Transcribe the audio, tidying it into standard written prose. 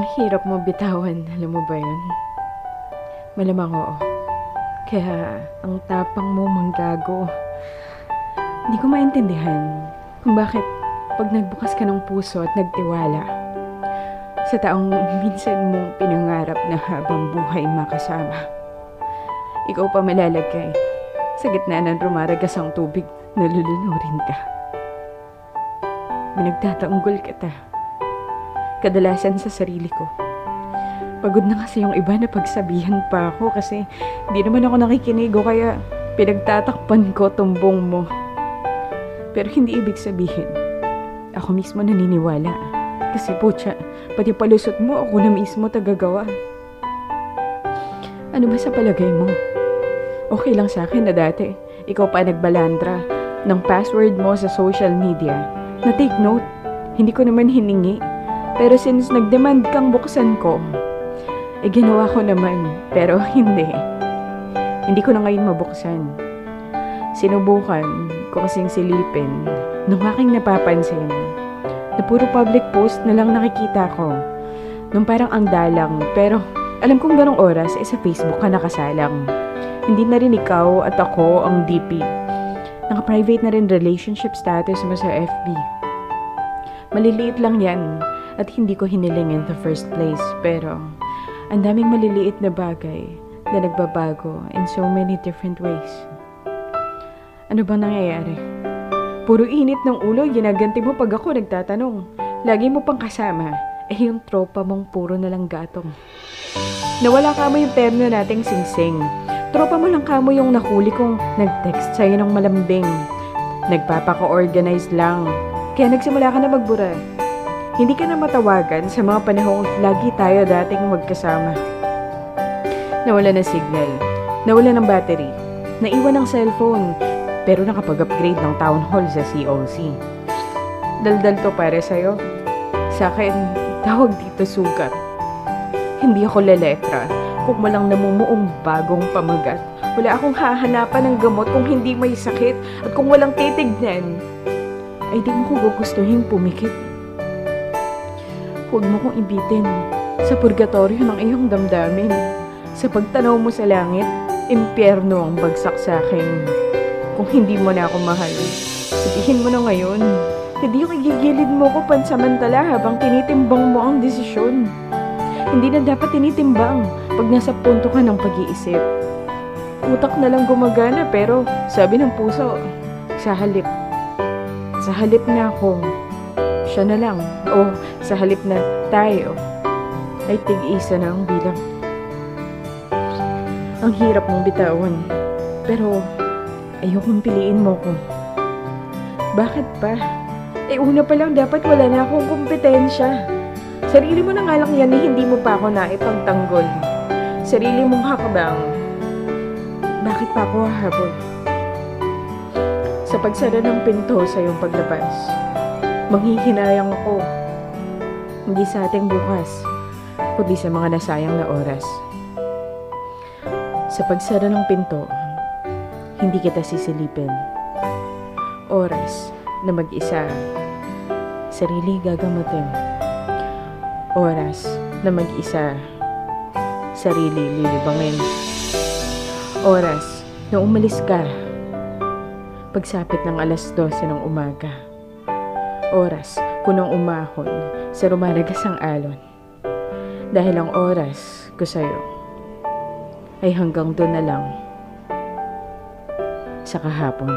Ang hirap mo bitawan, alam mo ba yun? Malamang oo. Kaya ang tapang mo manggago. Hindi ko maintindihan kung bakit pag nagbukas ka ng puso at nagtiwala sa taong minsan mong pinangarap na habang buhay makasama, ikaw pa malalagay sa gitna ng rumaragasang tubig na lulunurin ka. Pinagtatanggol kita. Kadalasan sa sarili ko. Pagod na kasi yung iba na pagsabihan pa ako kasi di naman ako nakikinig o kaya pinagtatakpan ko tumbong mo. Pero hindi ibig sabihin ako mismo naniniwala. Kasi putya, pati palusot mo ako na mismo tagagawa. Ano ba sa palagay mo? Okay lang sa akin na dati ikaw pa nagbalandra ng password mo sa social media. Na take note, hindi ko naman hiningi. Pero since nag-demand kang buksan ko, ginawa ko naman. Pero hindi. Hindi ko na ngayon mabuksan. Sinubukan ko kasing silipin nung aking napapansin na puro public post na lang nakikita ko. Nung parang ang dalang. Pero alam kong ganong oras sa Facebook ka nakasalang. Hindi na rin ikaw at ako ang DP. Naka-private na rin relationship status mo sa FB. Maliliit lang yan. At hindi ko hiniling in the first place. Pero, ang daming maliliit na bagay na nagbabago in so many different ways. Ano bang nangyayari? Puro init ng ulo, ginaganti mo pag ako nagtatanong. Lagi mo pang kasama, yung tropa mong puro na lang gatong. Nawala ka mo yung terno nating singsing. Tropa mo lang ka mo yung nahuli kong nag-text sa'yo ng malambing. Nagpapaka-organize lang. Kaya nagsimula ka na magbura. Hindi ka na matawagan sa mga panahong lagi tayo dating magkasama. Nawala ng signal, nawala ng battery, naiwan ng cellphone, pero nakapag-upgrade ng town hall sa COC. Daldal to para sa'yo. Sa akin, tawag dito sugat. Hindi ako leletra kung walang namumuong bagong pamagat. Wala akong hahanapan ng gamot kung hindi may sakit at kung walang titignan, ay di mo ko gugustuhin pumikit. Huwag mo kong ibitin sa purgatorio ng iyong damdamin. Sa pagtanaw mo sa langit, impyerno ang bagsak sa akin. Kung hindi mo na ako mahal, sabihin mo na ngayon. Hindi yung igigilid mo ko pansamantala habang tinitimbang mo ang desisyon. Hindi na dapat tinitimbang pag nasa punto ka ng pag-iisip. Utak na lang gumagana pero sabi ng puso, sa halip na ako, siya na lang. O sa halip na tayo, ay tig-isa na ang bilang. Ang hirap mong bitawan. Pero ayokong piliin mo ko. Bakit pa? Una pa lang dapat wala na akong kompetensya. Sarili mo na nga lang yan hindi mo pa ako naipagtanggol. Sarili mong hakbang. Bakit pa ako hahabol? Sa pagsara ng pinto sa iyong paglabas, manghihinayang ako. Hindi sa ating bukas, kundi sa mga nasayang na oras. Sa pagsara ng pinto, hindi kita sisilipin. Oras na mag-isa, sarili gagamatin. Oras na mag-isa, sarili lilibangin. Oras na umalis ka, pagsapit ng 12:00 ng umaga. Oras kunong umahon sa rumaragasang alon. Dahil ang oras ko sa'yo ay hanggang doon na lang sa kahapon.